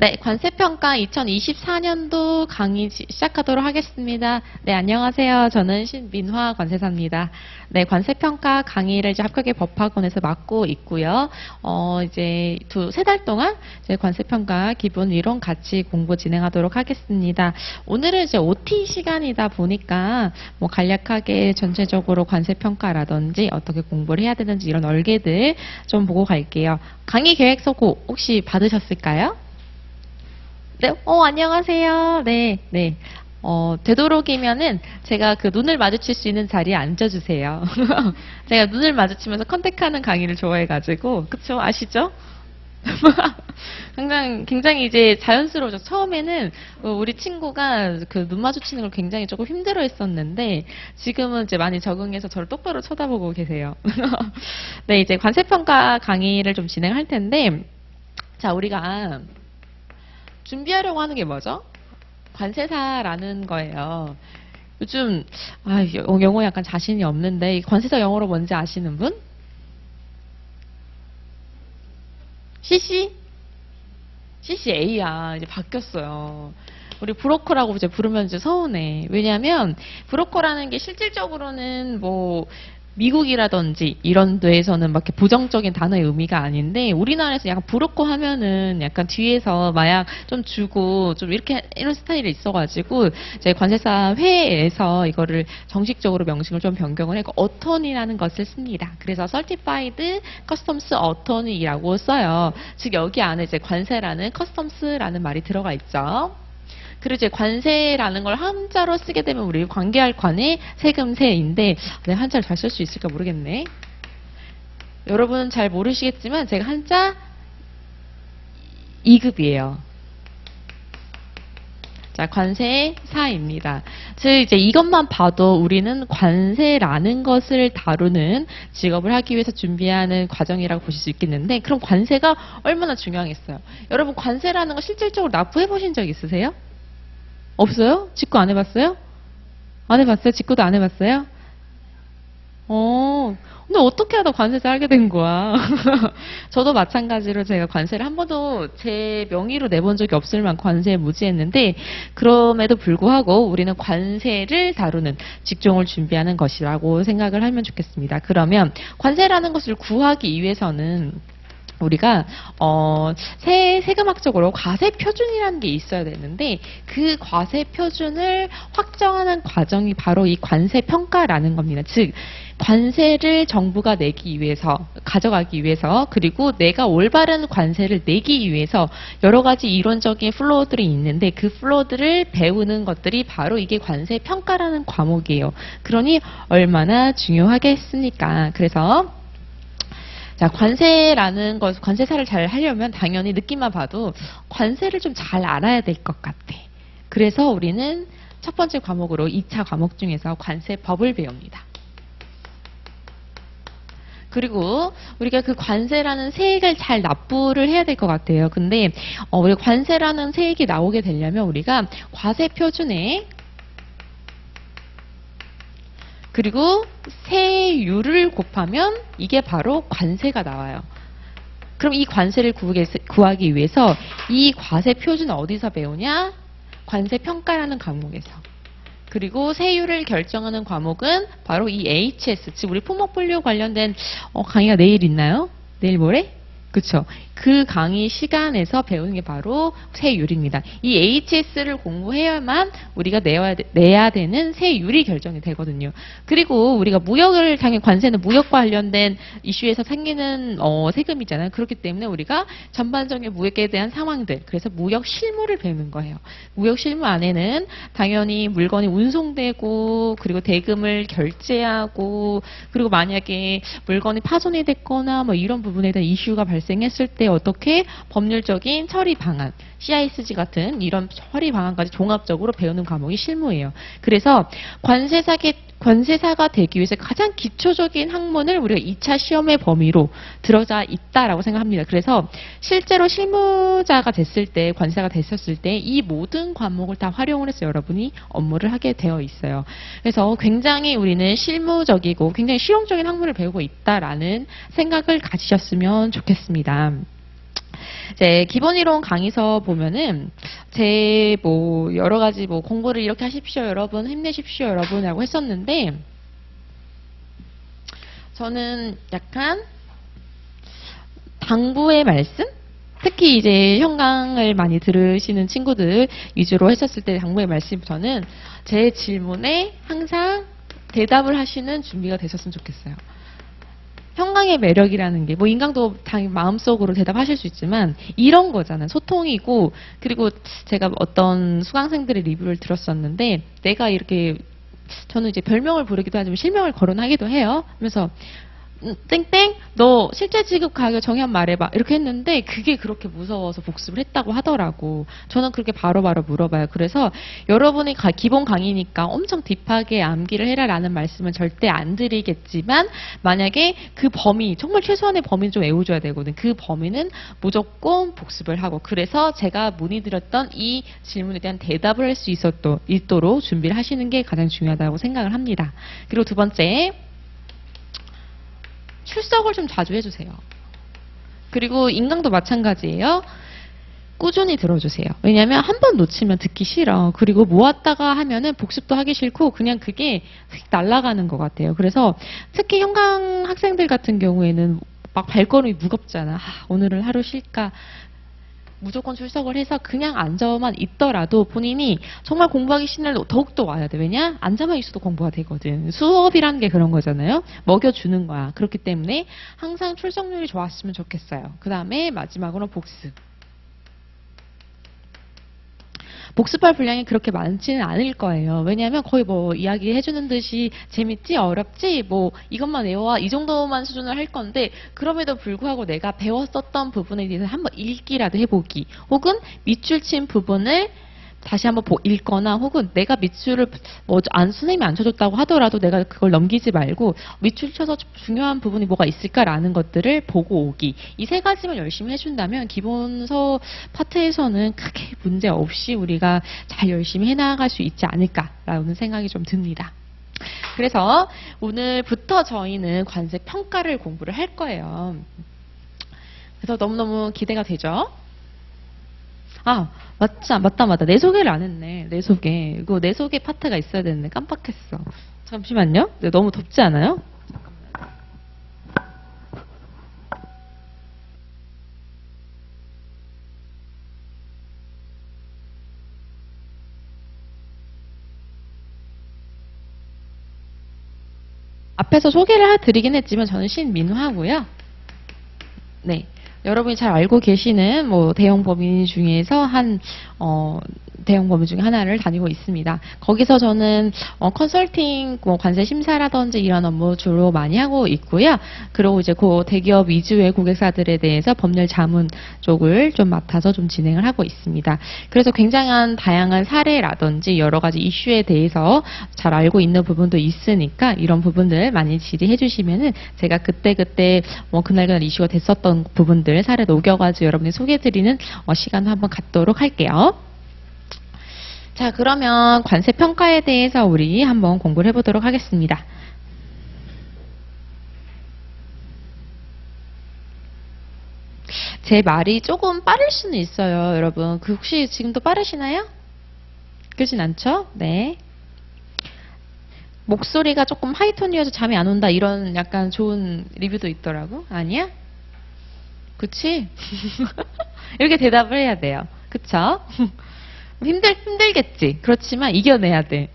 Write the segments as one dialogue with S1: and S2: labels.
S1: 네, 관세평가 2024년도 강의 시작하도록 하겠습니다. 네, 안녕하세요. 저는 신민화 관세사입니다. 네, 관세평가 강의를 이제 합격의 법학원에서 맡고 있고요. 이제 세 달 동안 이제 관세평가 기본 이론 같이 공부 진행하도록 하겠습니다. 오늘은 이제 OT 시간이다 보니까 뭐 간략하게 전체적으로 관세평가라든지 어떻게 공부를 해야 되는지 이런 얼개들 좀 보고 갈게요. 강의 계획서 혹시 받으셨을까요? 네, 안녕하세요. 네, 네. 되도록이면은 제가 그 눈을 마주칠 수 있는 자리에 앉아주세요. 제가 눈을 마주치면서 컨택하는 강의를 좋아해가지고, 그쵸? 아시죠? 굉장히 이제 자연스러워져. 처음에는 우리 친구가 그 눈 마주치는 걸 굉장히 조금 힘들어 했었는데, 지금은 이제 많이 적응해서 저를 똑바로 쳐다보고 계세요. 네, 이제 관세평가 강의를 좀 진행할 텐데, 자, 우리가 준비하려고 하는 게 뭐죠? 관세사라는 거예요. 요즘 영어 약간 자신이 없는데 관세사 영어로 뭔지 아시는 분? CCA야 이제 바뀌었어요. 우리 브로커라고 이제 부르면 이제 서운해. 왜냐하면 브로커라는 게 실질적으로는 뭐 미국이라든지 이런 데에서는 막 이렇게 부정적인 단어의 의미가 아닌데 우리나라에서 약간 브로커 하면은 약간 뒤에서 마약 좀 주고 좀 이런 스타일이 있어가지고 이제 관세사 회에서 이거를 정식적으로 명칭을 좀 변경을 했고 어터니라는 것을 씁니다. 그래서 Certified Customs Attorney라고 써요. 즉 여기 안에 이제 관세라는 Customs라는 말이 들어가 있죠. 그리고 이제 관세라는 걸 한자로 쓰게 되면 우리 관계할 관이 세금세인데 내가 한자를 잘 쓸 수 있을까 모르겠네. 여러분은 잘 모르시겠지만 제가 한자 2급이에요. 자, 관세사입니다. 즉 이제 이것만 봐도 우리는 관세라는 것을 다루는 직업을 하기 위해서 준비하는 과정이라고 보실 수 있겠는데 그럼 관세가 얼마나 중요하겠어요. 여러분 관세라는 거 실질적으로 납부해 보신 적 있으세요? 없어요? 직구 안 해봤어요? 안 해봤어요? 직구도 안 해봤어요? 근데 어떻게 하다 관세사 하게 된 거야? 저도 마찬가지로 제가 관세를 한 번도 제 명의로 내본 적이 없을 만큼 관세에 무지했는데 그럼에도 불구하고 우리는 관세를 다루는 직종을 준비하는 것이라고 생각을 하면 좋겠습니다. 그러면 관세라는 것을 구하기 위해서는 우리가 세금학적으로 과세표준이라는 게 있어야 되는데 그 과세표준을 확정하는 과정이 바로 이 관세평가라는 겁니다. 즉 관세를 정부가 내기 위해서 가져가기 위해서 그리고 내가 올바른 관세를 내기 위해서 여러 가지 이론적인 플로우들이 있는데 그 플로우들을 배우는 것들이 바로 이게 관세평가라는 과목이에요. 그러니 얼마나 중요하겠습니까? 그래서 자, 관세라는 것, 관세사를 잘 하려면 당연히 느낌만 봐도 관세를 좀 잘 알아야 될 것 같아. 그래서 우리는 첫 번째 과목으로 2차 과목 중에서 관세법을 배웁니다. 그리고 우리가 그 관세라는 세액을 잘 납부를 해야 될 것 같아요. 근데 우리 관세라는 세액이 나오게 되려면 우리가 과세표준에 그리고 세율을 곱하면 이게 바로 관세가 나와요. 그럼 이 관세를 구하기 위해서 이 과세 표준은 어디서 배우냐? 관세평가라는 과목에서. 그리고 세율을 결정하는 과목은 바로 이 HS, 즉 우리 품목분류 관련된 강의가 내일 있나요? 내일 모레? 그쵸. 그 강의 시간에서 배우는 게 바로 세율입니다. 이 HS를 공부해야만 우리가 내야 되는 세율이 결정이 되거든요. 그리고 우리가 무역을, 당연히 관세는 무역과 관련된 이슈에서 생기는 세금이잖아요. 그렇기 때문에 우리가 전반적인 무역에 대한 상황들, 그래서 무역 실무를 배우는 거예요. 무역 실무 안에는 당연히 물건이 운송되고 그리고 대금을 결제하고 그리고 만약에 물건이 파손이 됐거나 뭐 이런 부분에 대한 이슈가 발생했을 때 어떻게 법률적인 처리 방안, CISG 같은 이런 처리 방안까지 종합적으로 배우는 과목이 실무예요. 그래서 관세사가 되기 위해서 가장 기초적인 학문을 우리가 2차 시험의 범위로 들어가 있다라고 생각합니다. 그래서 실제로 실무자가 됐을 때, 관세사가 됐었을 때 이 모든 과목을 다 활용을 해서 여러분이 업무를 하게 되어 있어요. 그래서 굉장히 우리는 실무적이고 굉장히 실용적인 학문을 배우고 있다라는 생각을 가지셨으면 좋겠습니다. 이제 기본 이론 강의서 보면은 제 뭐 여러 가지 뭐 공부를 이렇게 하십시오 여러분, 힘내십시오 여러분이라고 했었는데, 저는 약간 당부의 말씀? 특히 이제 현강을 많이 들으시는 친구들 위주로 했었을 때 당부의 말씀부터는 제 질문에 항상 대답을 하시는 준비가 되셨으면 좋겠어요. 현강의 매력이라는 게 뭐 인강도 당연히 마음속으로 대답하실 수 있지만 이런 거잖아요. 소통이고, 그리고 제가 어떤 수강생들의 리뷰를 들었었는데, 내가 이렇게 저는 이제 별명을 부르기도 하지만 실명을 거론하기도 해요. 그래서 땡땡 너 실제 지급 가격 정의 한번 말해봐 이렇게 했는데, 그게 그렇게 무서워서 복습을 했다고 하더라고. 저는 그렇게 바로바로 물어봐요. 그래서 여러분이 기본 강의니까 엄청 딥하게 암기를 해라 라는 말씀은 절대 안 드리겠지만, 만약에 그 범위, 정말 최소한의 범위는 좀 외워줘야 되거든. 그 범위는 무조건 복습을 하고, 그래서 제가 문의드렸던 이 질문에 대한 대답을 할 수 있도록 준비를 하시는 게 가장 중요하다고 생각을 합니다. 그리고 두 번째, 출석을 좀 자주 해주세요. 그리고 인강도 마찬가지예요. 꾸준히 들어주세요. 왜냐하면 한 번 놓치면 듣기 싫어. 그리고 모았다가 하면은 복습도 하기 싫고 그냥 그게 휙 날아가는 것 같아요. 그래서 특히 현강 학생들 같은 경우에는 막 발걸음이 무겁잖아. 오늘은 하루 쉴까? 무조건 출석을 해서 그냥 앉아만 있더라도 본인이 정말 공부하기 싫은 날 더욱더 와야 돼. 왜냐? 앉아만 있어도 공부가 되거든. 수업이라는 게 그런 거잖아요. 먹여주는 거야. 그렇기 때문에 항상 출석률이 좋았으면 좋겠어요. 그 다음에 마지막으로 복습. 복습할 분량이 그렇게 많지는 않을 거예요. 왜냐하면 거의 뭐 이야기 해주는 듯이 재밌지? 어렵지? 뭐 이것만 외워와 이 정도만 수준을 할 건데, 그럼에도 불구하고 내가 배웠었던 부분에 대해서 한번 읽기라도 해보기, 혹은 밑줄 친 부분을 다시 한번 읽거나, 혹은 내가 밑줄을 선생님이 안 쳐줬다고 하더라도 내가 그걸 넘기지 말고 밑줄 쳐서 중요한 부분이 뭐가 있을까라는 것들을 보고 오기. 이 세 가지만 열심히 해준다면 기본서 파트에서는 크게 문제 없이 우리가 잘 열심히 해나갈 수 있지 않을까라는 생각이 좀 듭니다. 그래서 오늘부터 저희는 관세 평가를 공부를 할 거예요. 그래서 너무너무 기대가 되죠? 맞다. 내 소개를 안 했네. 내 소개. 이거 내 소개 파트가 있어야 되는데 깜빡했어. 잠시만요. 너무 덥지 않아요? 앞에서 소개를 드리긴 했지만 저는 신민화고요. 네. 여러분이 잘 알고 계시는 뭐 대형 법인 중에서 대형 법인 중에 하나를 다니고 있습니다. 거기서 저는 컨설팅, 뭐 관세 심사라든지 이런 업무 주로 많이 하고 있고요. 그리고 이제 대기업 위주의 고객사들에 대해서 법률 자문 쪽을 좀 맡아서 좀 진행을 하고 있습니다. 그래서 굉장한 다양한 사례라든지 여러 가지 이슈에 대해서 잘 알고 있는 부분도 있으니까 이런 부분들 많이 질의해 주시면은 제가 그때 뭐 그날 이슈가 됐었던 부분들 사례 녹여가지고 여러분이 소개해드리는 시간을 한번 갖도록 할게요. 자, 그러면 관세 평가에 대해서 우리 한번 공부를 해보도록 하겠습니다. 제 말이 조금 빠를 수는 있어요, 여러분. 혹시 지금도 빠르시나요? 그러진 않죠? 네. 목소리가 조금 하이톤이어서 잠이 안 온다, 이런 약간 좋은 리뷰도 있더라고. 아니야? 그치? 이렇게 대답을 해야 돼요. 그쵸? 힘들겠지. 그렇지만 이겨내야 돼.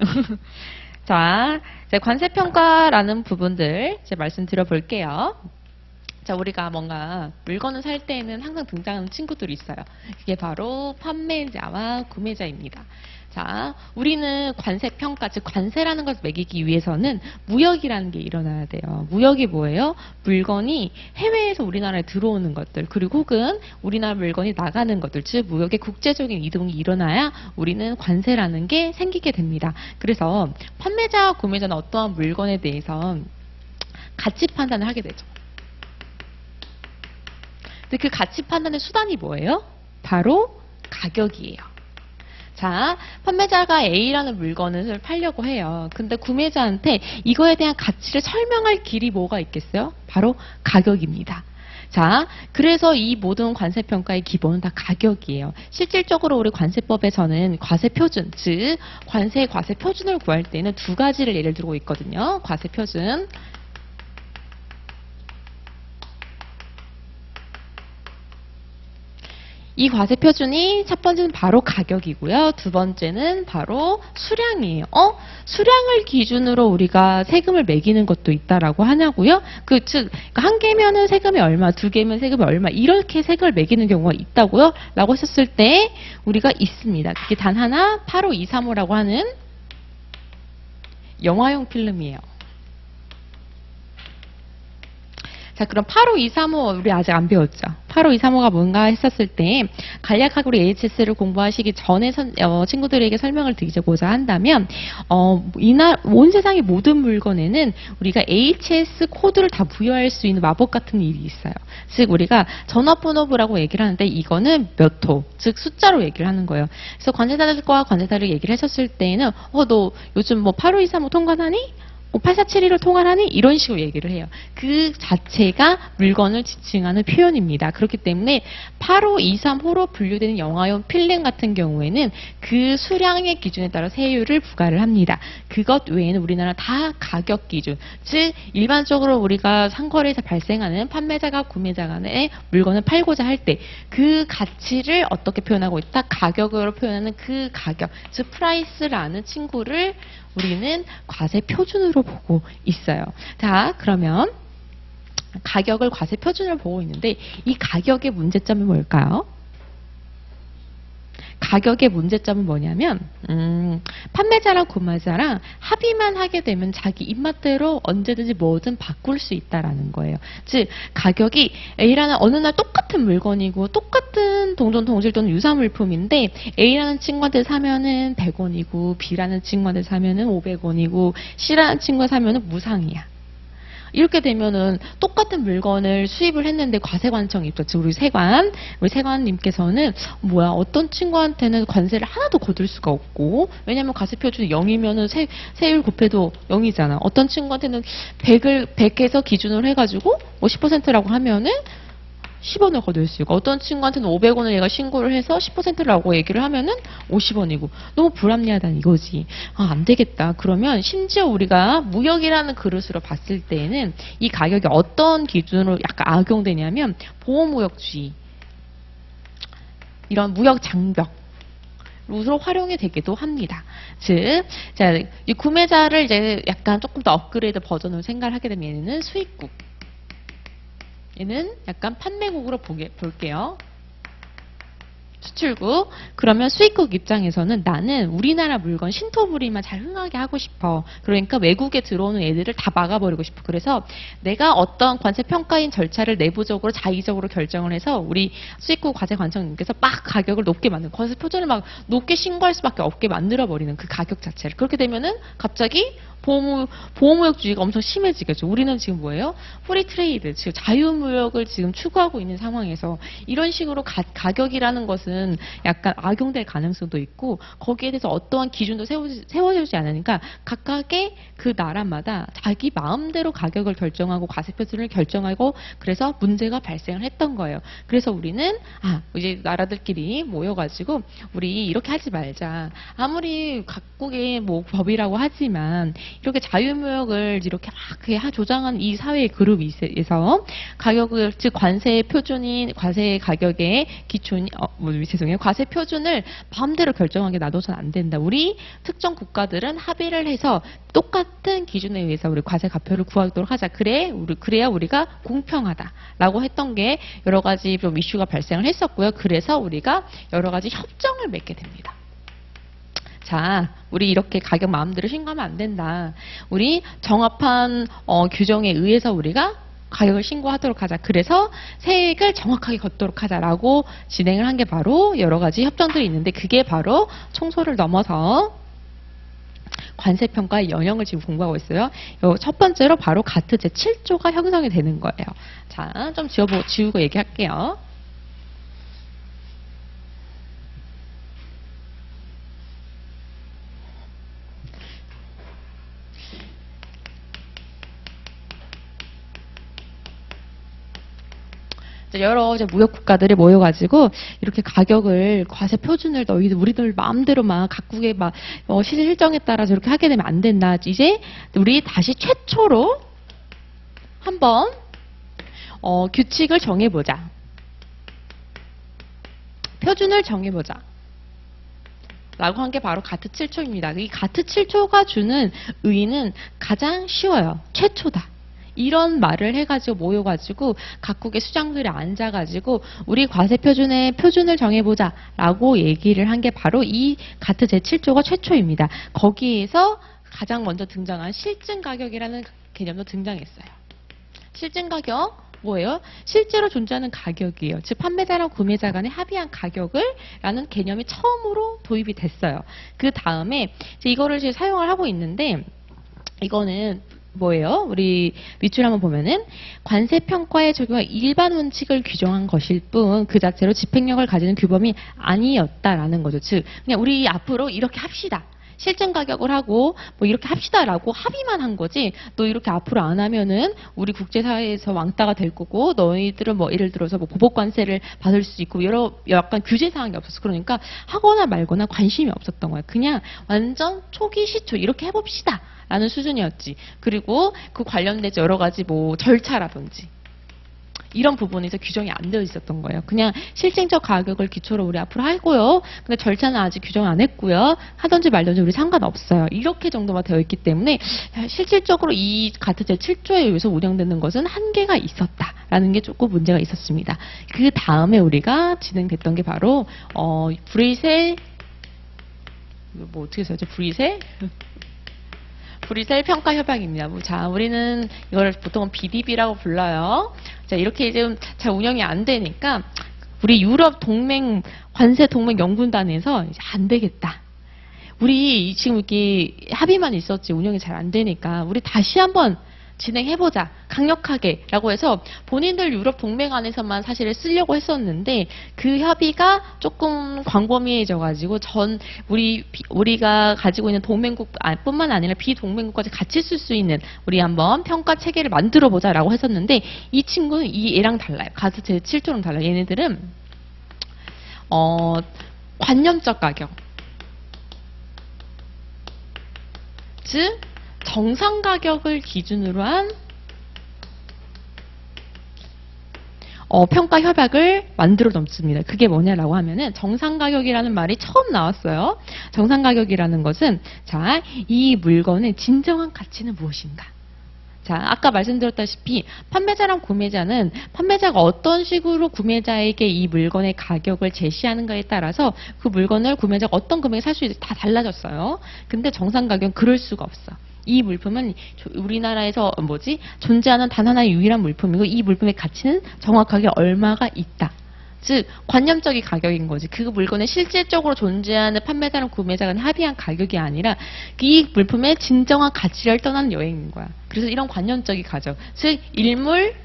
S1: 자, 이제 관세평가라는 부분들 이제 말씀드려 볼게요. 자, 우리가 뭔가 물건을 살 때에는 항상 등장하는 친구들이 있어요. 그게 바로 판매자와 구매자입니다. 자, 우리는 관세평가, 즉 관세라는 것을 매기기 위해서는 무역이라는 게 일어나야 돼요. 무역이 뭐예요? 물건이 해외에서 우리나라에 들어오는 것들, 그리고 혹은 우리나라 물건이 나가는 것들, 즉 무역의 국제적인 이동이 일어나야 우리는 관세라는 게 생기게 됩니다. 그래서 판매자와 구매자는 어떠한 물건에 대해서 가치 판단을 하게 되죠. 근데 그 가치 판단의 수단이 뭐예요? 바로 가격이에요. 자, 판매자가 A라는 물건을 팔려고 해요. 근데 구매자한테 이거에 대한 가치를 설명할 길이 뭐가 있겠어요? 바로 가격입니다. 자, 그래서 이 모든 관세평가의 기본은 다 가격이에요. 실질적으로 우리 관세법에서는 과세표준, 즉 관세의 과세표준을 구할 때는 두 가지를 예를 들고 있거든요. 과세표준. 이 과세표준이 첫 번째는 바로 가격이고요. 두 번째는 바로 수량이에요. 수량을 기준으로 우리가 세금을 매기는 것도 있다라고 하냐고요? 즉, 한 개면은 세금이 얼마, 두 개면 세금이 얼마, 이렇게 세금을 매기는 경우가 있다고요? 라고 했었을 때 우리가 있습니다. 그게 단 하나, 85235라고 하는 영화용 필름이에요. 자, 그럼 85235 우리 아직 안 배웠죠? 85235가 뭔가 했었을 때 간략하게 우리 AHS를 공부하시기 전에 친구들에게 설명을 드리고자 한다면 온 세상의 모든 물건에는 우리가 AHS 코드를 다 부여할 수 있는 마법 같은 일이 있어요. 즉 우리가 전화번호부라고 얘기를 하는데 이거는 몇 호, 즉 숫자로 얘기를 하는 거예요. 그래서 관세사들과 관세사를 얘기를 하셨을 때에는 너 요즘 뭐 85235 통관하니? 8472로 통화하니? 이런 식으로 얘기를 해요. 그 자체가 물건을 지칭하는 표현입니다. 그렇기 때문에 8523호로 분류되는 영화용 필름 같은 경우에는 그 수량의 기준에 따라 세율을 부과를 합니다. 그것 외에는 우리나라 다 가격 기준, 즉 일반적으로 우리가 상거래에서 발생하는 판매자가 구매자 간의 물건을 팔고자 할 때 그 가치를 어떻게 표현하고 있다? 가격으로 표현하는 그 가격, 즉 프라이스라는 친구를 우리는 과세 표준으로 보고 있어요. 자, 그러면 가격을 과세 표준으로 보고 있는데 이 가격의 문제점이 뭘까요? 가격의 문제점은 뭐냐면 판매자랑 구매자랑 합의만 하게 되면 자기 입맛대로 언제든지 뭐든 바꿀 수 있다라는 거예요. 즉 가격이 A라는 어느 날 똑같은 물건이고 똑같은 동전, 동실 또는 유사 물품인데 A라는 친구한테 사면은 100원이고 B라는 친구한테 사면은 500원이고 C라는 친구가 사면은 무상이야. 이렇게 되면은 똑같은 물건을 수입을 했는데 과세관청이 있죠. 즉 우리 세관님께서는 뭐야 어떤 친구한테는 관세를 하나도 거둘 수가 없고 왜냐면 과세표준이 0이면은 세율 곱해도 0이잖아. 어떤 친구한테는 100에서 기준으로 해가지고 뭐 10%라고 하면은 10원을 거둘 수 있고 어떤 친구한테는 500원을 얘가 신고를 해서 10%라고 얘기를 하면은 50원이고 너무 불합리하다는 이거지. 안 되겠다. 그러면 심지어 우리가 무역이라는 그릇으로 봤을 때에는 이 가격이 어떤 기준으로 약간 악용되냐면 보호무역주의 이런 무역 장벽 루스로 활용이 되기도 합니다. 즉, 자, 이 구매자를 이제 약간 조금 더 업그레이드 버전으로 생각을 하게 되면 얘는 수입국. 얘는 약간 판매국으로 볼게요. 수출국. 그러면 수입국 입장에서는 나는 우리나라 물건 신토부리만 잘 흥하게 하고 싶어. 그러니까 외국에 들어오는 애들을 다 막아버리고 싶어. 그래서 내가 어떤 관세 평가인 절차를 내부적으로 자의적으로 결정을 해서 우리 수입국 과세관청님께서 막 가격을 높게 만든 관세 표준을 막 높게 신고할 수밖에 없게 만들어버리는 그 가격 자체를. 그렇게 되면은 갑자기 보호무역주의가 엄청 심해지겠죠. 우리는 지금 뭐예요? 프리트레이드, 즉 자유무역을 지금 추구하고 있는 상황에서 이런 식으로 가격이라는 것은 약간 악용될 가능성도 있고 거기에 대해서 어떠한 기준도 세워지지 않으니까 각각의 그 나라마다 자기 마음대로 가격을 결정하고 과세표준을 결정하고 그래서 문제가 발생을 했던 거예요. 그래서 우리는 이제 나라들끼리 모여가지고 우리 이렇게 하지 말자. 아무리 각국의 뭐 법이라고 하지만 이렇게 자유무역을 이렇게 막 조장한 이 사회의 그룹에서 가격을 즉 관세 표준인 과세 가격의 기준 과세 표준을 마음대로 결정하게 놔둬서는 안 된다. 우리 특정 국가들은 합의를 해서 똑같은 기준에 의해서 우리 과세 가표를 구하도록 하자. 그래야 우리가 공평하다라고 했던 게 여러 가지 좀 이슈가 발생을 했었고요. 그래서 우리가 여러 가지 협정을 맺게 됩니다. 자, 우리 이렇게 가격 마음대로 신고하면 안 된다. 우리 정합한 규정에 의해서 우리가 가격을 신고하도록 하자. 그래서 세액을 정확하게 걷도록 하자라고 진행을 한 게 바로 여러 가지 협정들이 있는데 그게 바로 총소를 넘어서 관세평가의 영역을 지금 공부하고 있어요. 첫 번째로 바로 가트 제7조가 형성이 되는 거예요. 자, 좀 지우고 얘기할게요. 여러 이제 무역 국가들이 모여가지고 이렇게 가격을 과세 표준을 우리들 마음대로 막 각국의 막 시세 실정에 따라서 이렇게 하게 되면 안 된다. 이제 우리 다시 최초로 한번 규칙을 정해보자. 표준을 정해보자. 라고 한 게 바로 가트 7초입니다. 이 가트 7초가 주는 의의는 가장 쉬워요. 최초다. 이런 말을 해가지고 모여가지고 각국의 수장들이 앉아가지고 우리 과세 표준의 표준을 정해보자 라고 얘기를 한 게 바로 이 가트 제7조가 최초입니다. 거기에서 가장 먼저 등장한 실증 가격이라는 개념도 등장했어요. 실증 가격 뭐예요? 실제로 존재하는 가격이에요. 즉 판매자랑 구매자 간에 합의한 가격을 라는 개념이 처음으로 도입이 됐어요. 그 다음에 이거를 지금 사용을 하고 있는데 이거는 뭐예요? 우리 밑줄 한번 보면은 관세 평가에 적용한 일반 원칙을 규정한 것일 뿐 그 자체로 집행력을 가지는 규범이 아니었다라는 거죠. 즉 그냥 우리 앞으로 이렇게 합시다. 실증 가격을 하고 뭐 이렇게 합시다라고 합의만 한 거지 너 이렇게 앞으로 안 하면은 우리 국제사회에서 왕따가 될 거고 너희들은 뭐 예를 들어서 뭐 보복관세를 받을 수 있고 여러 약간 규제 사항이 없었어. 그러니까 하거나 말거나 관심이 없었던 거야. 그냥 완전 초기 시초 이렇게 해봅시다 라는 수준이었지. 그리고 그 관련된 여러 가지 뭐 절차라든지 이런 부분이 이제 규정이 안 되어 있었던 거예요. 그냥 실증적 가격을 기초로 우리 앞으로 하고요. 근데 절차는 아직 규정 안 했고요. 하든지 말든지 우리 상관없어요. 이렇게 정도만 되어 있기 때문에 실질적으로 이 가트 제7조에 의해서 운영되는 것은 한계가 있었다라는 게 조금 문제가 있었습니다. 그 다음에 우리가 진행됐던 게 바로 브뤼셀 뭐 어떻게 써야죠? 브뤼셀 평가 협약입니다. 자, 우리는 이걸 보통 BDB라고 불러요. 자, 이렇게 지금 잘 운영이 안 되니까 우리 유럽 동맹 관세 동맹 연구단에서 이제 안 되겠다. 우리 지금 이렇게 합의만 있었지 운영이 잘 안 되니까 우리 다시 한번 진행해보자. 강력하게 라고 해서 본인들 유럽 동맹 안에서만 사실 쓰려고 했었는데 그 협의가 조금 광범위해져가지고 우리가 가지고 있는 동맹국 뿐만 아니라 비동맹국까지 같이 쓸 수 있는 우리 한번 평가 체계를 만들어보자 라고 했었는데 이 친구는 얘랑 달라요. 가트 제7조랑 달라요. 얘네들은 관념적 가격 즉 정상 가격을 기준으로 한 평가 협약을 만들어 놓습니다. 그게 뭐냐라고 하면은 정상 가격이라는 말이 처음 나왔어요. 정상 가격이라는 것은 자, 이 물건의 진정한 가치는 무엇인가? 자, 아까 말씀드렸다시피 판매자랑 구매자는 판매자가 어떤 식으로 구매자에게 이 물건의 가격을 제시하는가에 따라서 그 물건을 구매자가 어떤 금액에 살 수 있을지 다 달라졌어요. 근데 정상 가격은 그럴 수가 없어. 이 물품은 우리나라에서 존재하는 단 하나의 유일한 물품이고 이 물품의 가치는 정확하게 얼마가 있다. 즉 관념적인 가격인 거지. 그 물건의 실질적으로 존재하는 판매자랑 구매자 간 합의한 가격이 아니라 이 물품의 진정한 가치를 떠나는 여행인 거야. 그래서 이런 관념적인 가격, 즉 일물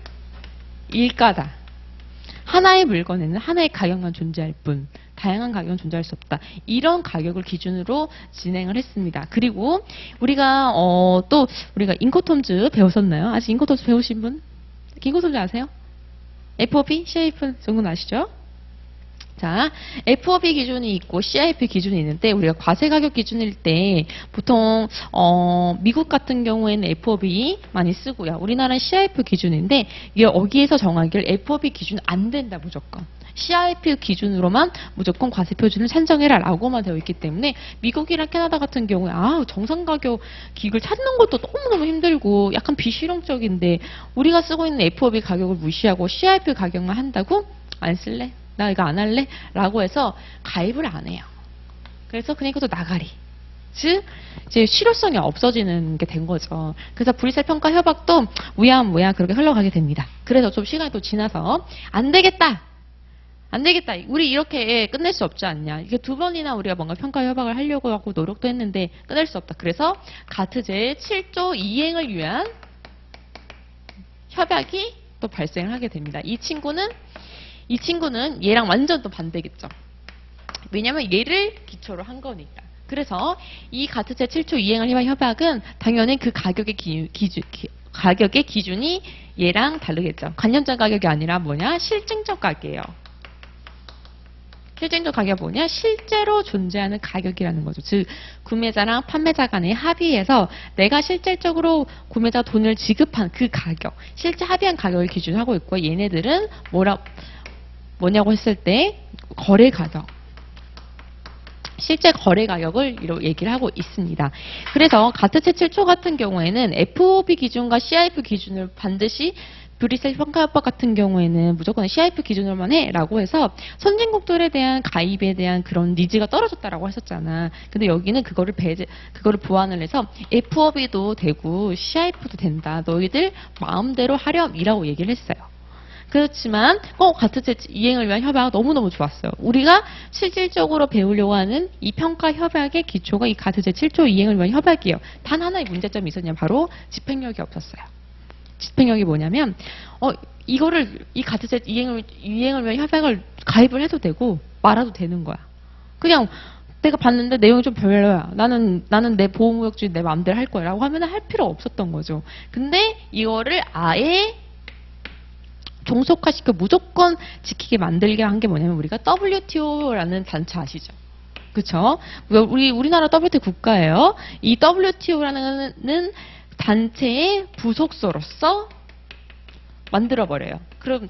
S1: 일가다. 하나의 물건에는 하나의 가격만 존재할 뿐 다양한 가격은 존재할 수 없다. 이런 가격을 기준으로 진행을 했습니다. 그리고 우리가 또 우리가 인코톰즈 배웠었나요? 아직 인코톰즈 배우신 분? 인코톰즈 아세요? FOB, CIF 정도는 아시죠? 자, FOB 기준이 있고 CIF 기준이 있는데 우리가 과세 가격 기준일 때 보통 미국 같은 경우에는 FOB 많이 쓰고요. 우리나라는 CIF 기준인데 이게 여기에서 정하기를 FOB 기준 안 된다 무조건. CIF 기준으로만 무조건 과세 표준을 산정해라 라고만 되어 있기 때문에 미국이랑 캐나다 같은 경우에 정상 가격 기획을 찾는 것도 너무너무 힘들고 약간 비실용적인데 우리가 쓰고 있는 FOB 가격을 무시하고 CIF 가격만 한다고? 안 쓸래? 나 이거 안 할래? 라고 해서 가입을 안 해요. 그래서 그냥 이것도 나가리. 즉 이제 실효성이 없어지는 게 된 거죠. 그래서 브뤼셀 평가 협약도 우야무야 그렇게 흘러가게 됩니다. 그래서 좀 시간이 또 지나서 안 되겠다. 안 되겠다. 우리 이렇게 끝낼 수 없지 않냐. 이게 두 번이나 우리가 뭔가 평가 협약을 하려고 하고 노력도 했는데 끝낼 수 없다. 그래서 가트 제7조 이행을 위한 협약이 또 발생을 하게 됩니다. 이 친구는 얘랑 완전 또 반대겠죠. 왜냐면 얘를 기초로 한 거니까. 그래서 이 가트 제7조 이행을 위한 협약은 당연히 그 가격의 가격의 기준이 얘랑 다르겠죠. 관념적 가격이 아니라 뭐냐? 실증적 가격이에요. 실증적 가격이 뭐냐? 실제로 존재하는 가격이라는 거죠. 즉 구매자랑 판매자 간의 합의해서 내가 실질적으로 구매자 돈을 지급한 그 가격, 실제 합의한 가격을 기준으로 하고 있고, 얘네들은 뭐냐고 했을 때 거래 가격, 실제 거래 가격을 얘기를 하고 있습니다. 그래서 가트체 7초 같은 경우에는 FOB 기준과 CIF 기준을 반드시 뷰리셀 평가협박 같은 경우에는 무조건 CIF 기준으로만 해라고 해서 선진국들에 대한 가입에 대한 그런 니즈가 떨어졌다라고 했었잖아. 근데 여기는 그거를 보완을 해서 FOB도 되고 CIF도 된다. 너희들 마음대로 하렴이라고 얘기를 했어요. 그렇지만 가트체 이행을 위한 협약 너무너무 좋았어요. 우리가 실질적으로 배우려고 하는 이 평가 협약의 기초가 이 가트체 7조 이행을 위한 협약이에요. 단 하나의 문제점이 있었냐, 바로 집행력이 없었어요. 집행력이 뭐냐면 이 가트체 이행을 위한 협약을 가입을 해도 되고 말아도 되는 거야. 그냥 내가 봤는데 내용이 좀 별로야. 나는 내 보호무역주의 내 마음대로 할 거야 라고 하면 할 필요 없었던 거죠. 근데 이거를 아예 종속화시켜 무조건 지키게 만들게 한 게 뭐냐면, 우리가 WTO라는 단체 아시죠? 그쵸? 우리나라 WTO 국가예요. 이 WTO라는 단체의 부속소로서 만들어버려요. 그런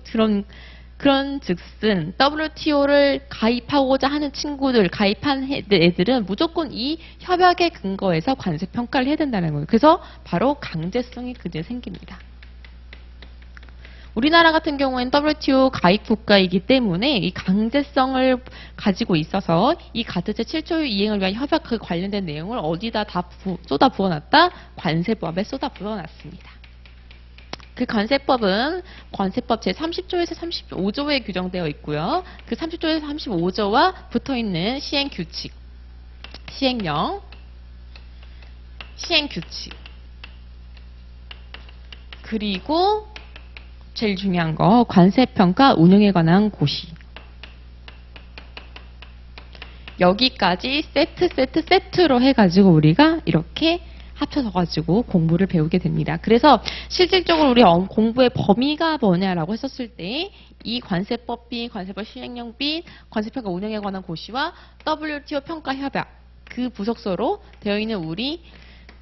S1: 즉슨 WTO를 가입하고자 하는 친구들, 가입한 애들은 무조건 이 협약의 근거에서 관세 평가를 해야 된다는 거예요. 그래서 바로 강제성이 그제 생깁니다. 우리나라 같은 경우에는 WTO 가입 국가이기 때문에 이 강제성을 가지고 있어서 이 가트체 7조 이행을 위한 협약 그 관련된 내용을 어디다 다 쏟아 부어놨다? 관세법에 쏟아 부어놨습니다. 그 관세법은 관세법 제30조에서 35조에 규정되어 있고요. 그 30조에서 35조와 붙어있는 시행규칙, 시행령, 시행규칙, 그리고 제일 중요한 거 관세평가 운영에 관한 고시. 여기까지 세트로 해가지고 우리가 이렇게 합쳐서 가지고 공부를 배우게 됩니다. 그래서 실질적으로 우리 공부의 범위가 뭐냐라고 했었을 때 이 관세법 비, 관세법 시행령 비, 관세평가 운영에 관한 고시와 WTO 평가 협약 그 부속서로 되어 있는 우리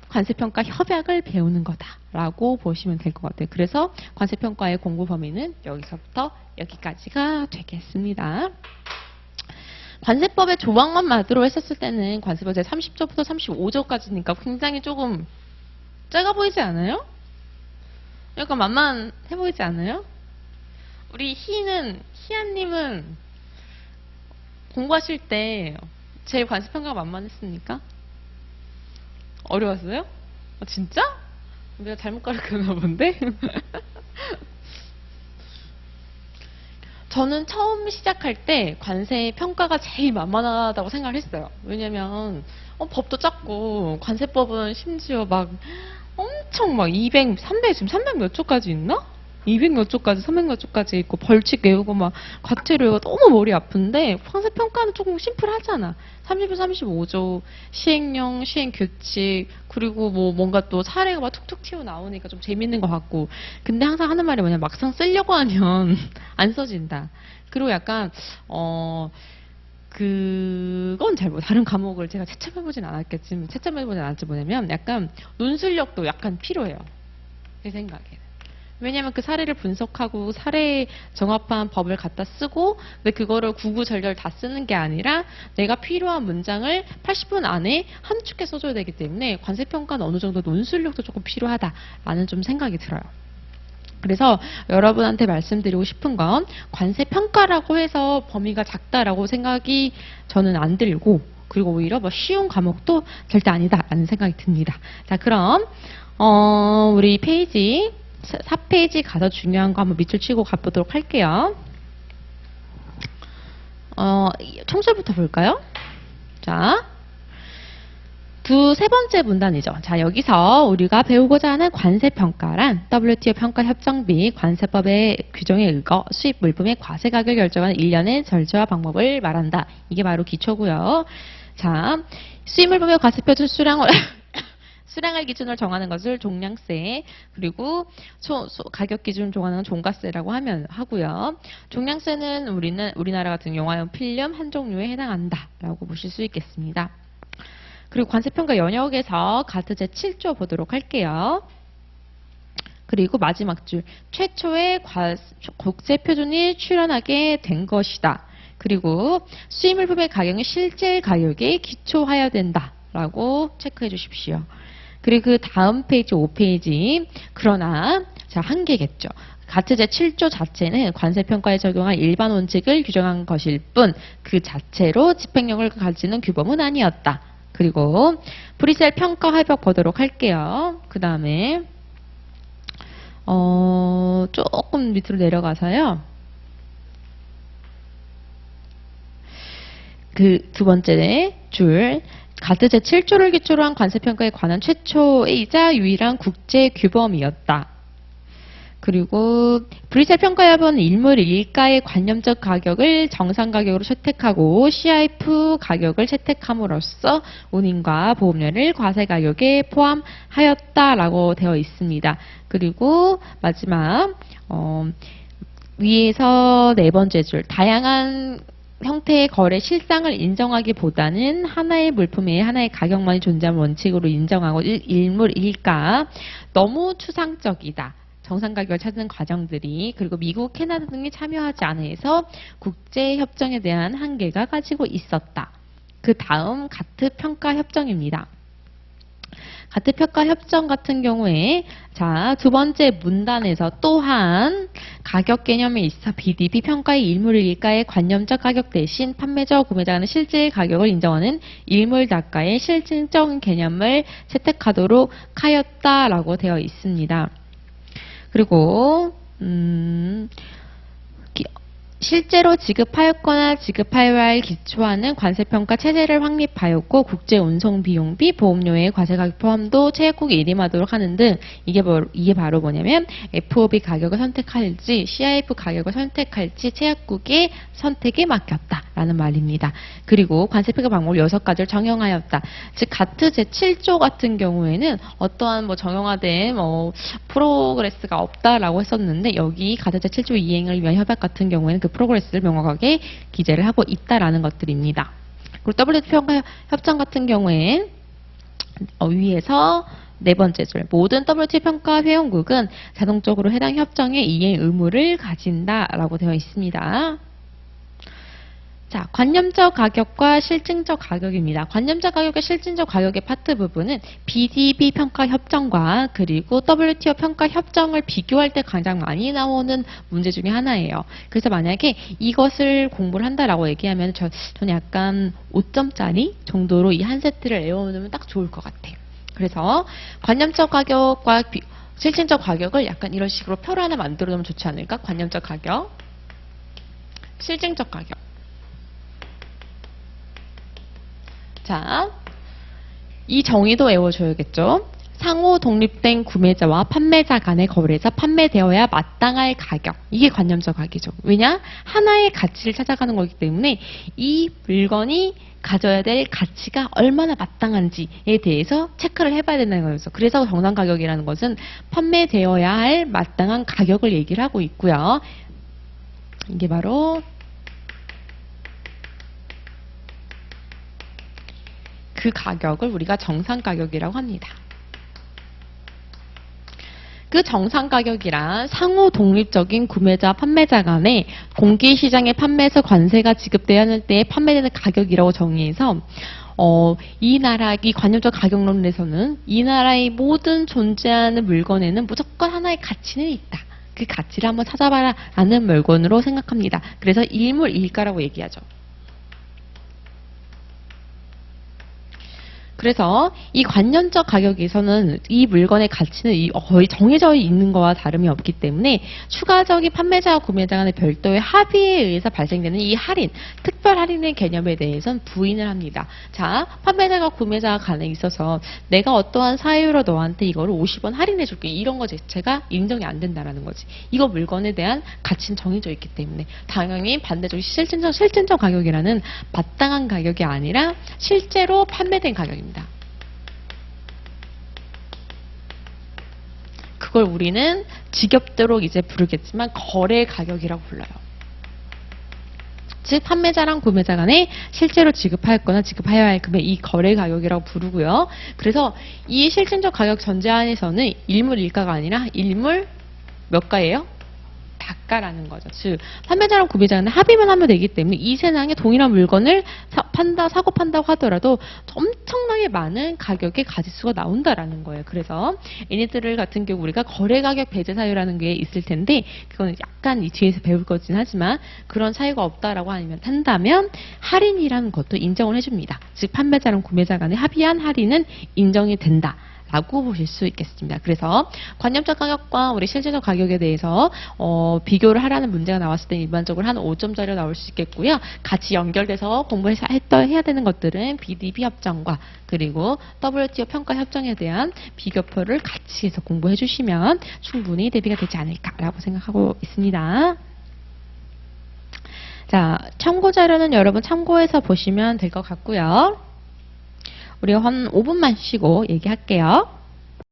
S1: 관세평가 협약을 배우는 거다라고 보시면 될 것 같아요. 그래서 관세평가의 공부 범위는 여기서부터 여기까지가 되겠습니다. 관세법의 조항만 만으로 했었을 때는 관세법 제30조부터 35조까지니까 굉장히 조금 작아 보이지 않아요? 약간 만만해 보이지 않아요? 우리 희안님은 공부하실 때 제일 관세평가가 만만했습니까? 어려웠어요? 진짜? 내가 잘못 가르쳤나 본데? 저는 처음 시작할 때 관세 평가가 제일 만만하다고 생각을 했어요. 왜냐면 법도 작고 관세법은 심지어 막 엄청 막 200, 300, 지금 300 몇 조까지 있나? 200 몇 조까지, 300 몇 조까지 있고 벌칙 외우고 막 과태료 외우고 너무 머리 아픈데 관세평가는 조금 심플하잖아. 30조, 35조, 시행령, 시행규칙, 그리고 뭐 뭔가 또 사례가 막 툭툭 튀어나오니까 좀 재밌는 것 같고. 근데 항상 하는 말이 뭐냐, 막상 쓰려고 하면 안 써진다. 그리고 약간 그건 잘 다른 과목을 제가 채점해보진 않았겠지만 뭐냐면 약간 논술력도 약간 필요해요. 제 생각에는. 왜냐면 그 사례를 분석하고 사례에 정합한 법을 갖다 쓰고, 근데 그거를 구구절절 다 쓰는 게 아니라 내가 필요한 문장을 80분 안에 한두 개 써줘야 되기 때문에 관세평가는 어느 정도 논술력도 조금 필요하다라는 좀 생각이 들어요. 그래서 여러분한테 말씀드리고 싶은 건 관세평가라고 해서 범위가 작다라고 생각이 저는 안 들고, 그리고 오히려 뭐 쉬운 과목도 절대 아니다라는 생각이 듭니다. 자, 그럼 우리 페이지 4페이지 가서 중요한 거 한번 밑줄 치고 가보도록 할게요. 총설부터 볼까요? 자, 세 번째 문단이죠. 자, 여기서 우리가 배우고자 하는 관세평가란 WTO 평가협정비 관세법의 규정에 의거 수입 물품의 과세 가격을 결정하는 일련의 절차와 방법을 말한다. 이게 바로 기초고요. 자, 수입 물품의 과세표 수량을 수량을 기준으로 정하는 것을 종량세, 그리고 가격 기준을 정하는 종가세라고 하고요. 종량세는 우리나라 같은 경우 필름 한 종류에 해당한다라고 보실 수 있겠습니다. 그리고 관세평가 연역에서 가트 제7조 보도록 할게요. 그리고 마지막 줄, 최초의 국제표준이 출현하게 된 것이다. 그리고 수입물품의 가격은 실제 가격에 기초하여야 된다라고 체크해 주십시오. 그리고 그 다음 페이지 5페이지, 그러나 자, 한계겠죠. 가트 제7조 자체는 관세평가에 적용할 일반 원칙을 규정한 것일 뿐 그 자체로 집행력을 가지는 규범은 아니었다. 그리고 프리셀 평가 협약 보도록 할게요. 그 다음에 조금 밑으로 내려가서요. 그 두 번째 줄, 가트 제7조를 기초로 한 관세평가에 관한 최초이자 유일한 국제 규범이었다. 그리고 브리셀 평가협은 일물 일가의 관념적 가격을 정상 가격으로 채택하고 CIF 가격을 채택함으로써 운임과 보험료를 과세 가격에 포함하였다라고 되어 있습니다. 그리고 마지막 위에서 네 번째 줄, 다양한 형태의 거래 실상을 인정하기보다는 하나의 물품에 하나의 가격만이 존재하는 원칙으로 인정하고 일물 일가, 너무 추상적이다. 정상 가격을 찾는 과정들이, 그리고 미국, 캐나다 등이 참여하지 않아서 국제협정에 대한 한계가 가지고 있었다. 그 다음 가트 평가 협정입니다. 가트 평가 협정 같은 경우에 자, 두 번째 문단에서 또한 가격 개념에 있어 BDP 평가의 일물 일가의 관념적 가격 대신 판매자와 구매자 간의 실제 가격을 인정하는 일물 단가의 실증적 개념을 채택하도록 하였다라고 되어 있습니다. 그리고 실제로 지급하였거나 지급하여야 기초하는 관세평가 체제를 확립하였고 국제 운송 비용비, 보험료의 과세 가격 포함도 체약국이 일임하도록 하는 등 이게 바로 뭐냐면 FOB 가격을 선택할지 CIF 가격을 선택할지 체약국의 선택에 맡겼다라는 말입니다. 그리고 관세평가 방법 6가지를 정형하였다. 즉 가트 제7조 같은 경우에는 어떠한 정형화된 프로그레스가 없다라고 했었는데 여기 가트 제7조 이행을 위한 협약 같은 경우에는 그 프로그레스를 명확하게 기재를 하고 있다라는 것들입니다. 그리고 WTO 평가 협정 같은 경우엔 위에서 네 번째 줄, 모든 WTO 평가 회원국은 자동적으로 해당 협정의 이행 의무를 가진다라고 되어 있습니다. 자, 관념적 가격과 실증적 가격입니다. 관념적 가격과 실증적 가격의 파트 부분은 BDB 평가 협정과 그리고 WTO 평가 협정을 비교할 때 가장 많이 나오는 문제 중에 하나예요. 그래서 만약에 이것을 공부를 한다라고 얘기하면 저는 약간 5점짜리 정도로 이 한 세트를 외워놓으면 딱 좋을 것 같아요. 그래서 관념적 가격과 실증적 가격을 약간 이런 식으로 표를 하나 만들어 놓으면 좋지 않을까? 관념적 가격, 실증적 가격. 자, 이 정의도 외워줘야겠죠. 상호 독립된 구매자와 판매자 간의 거래에서 판매되어야 마땅할 가격. 이게 관념적 가격이죠. 왜냐? 하나의 가치를 찾아가는 거기 때문에 이 물건이 가져야 될 가치가 얼마나 마땅한지에 대해서 체크를 해봐야 된다는 거죠. 그래서 정상 가격이라는 것은 판매되어야 할 마땅한 가격을 얘기를 하고 있고요. 이게 바로 그 가격을 우리가 정상 가격이라고 합니다. 그 정상 가격이란 상호 독립적인 구매자, 판매자 간에 공개시장의 판매에서 관세가 지급돼야 하는 때에 판매되는 가격이라고 정의해서 이 관념적 가격론에서는 이 나라의 모든 존재하는 물건에는 무조건 하나의 가치는 있다. 그 가치를 한번 찾아봐라 라는 물건으로 생각합니다. 그래서 일물 일가라고 얘기하죠. 그래서 이 관념적 가격에서는 이 물건의 가치는 거의 정해져 있는 것과 다름이 없기 때문에 추가적인 판매자와 구매자 간의 별도의 합의에 의해서 발생되는 이 할인, 특별 할인의 개념에 대해서는 부인을 합니다. 자, 판매자가 구매자 간에 있어서 내가 어떠한 사유로 너한테 이거를 50원 할인해 줄게. 이런 거 자체가 인정이 안 된다라는 거지. 이거 물건에 대한 가치는 정해져 있기 때문에 당연히 반대적인 실증적 가격이라는 마땅한 가격이 아니라 실제로 판매된 가격입니다. 그걸 우리는 지겹도록 이제 부르겠지만 거래 가격이라고 불러요. 즉 판매자랑 구매자 간에 실제로 지급할 거나 지급해야 할 금액, 이 거래 가격이라고 부르고요. 그래서 이 실질적 가격 전제안에서는 일물 일가가 아니라 일물 몇 가예요? 다가라는 거죠. 즉 판매자랑 구매자는 합의만 하면 되기 때문에 이 세상에 동일한 물건을 사고 판다고 하더라도 엄청나게 많은 가격의 가짓수가 나온다라는 거예요. 그래서 얘네들 같은 경우 우리가 거래가격 배제 사유라는 게 있을 텐데 그거는 약간 이 뒤에서 배울 거긴 하지만 그런 사유가 없다라고 한다면 할인이라는 것도 인정을 해줍니다. 즉 판매자랑 구매자 간에 합의한 할인은 인정이 된다. 라고 보실 수 있겠습니다. 그래서 관념적 가격과 우리 실제적 가격에 대해서 비교를 하라는 문제가 나왔을 때 일반적으로 한 5점짜리가 나올 수 있겠고요. 같이 연결돼서 공부해서 해야 되는 것들은 BDB 협정과 그리고 WTO 평가 협정에 대한 비교표를 같이 해서 공부해 주시면 충분히 대비가 되지 않을까라고 생각하고 있습니다. 자, 참고 자료는 여러분 참고해서 보시면 될 것 같고요. 우리가 한 5분만 쉬고 얘기할게요.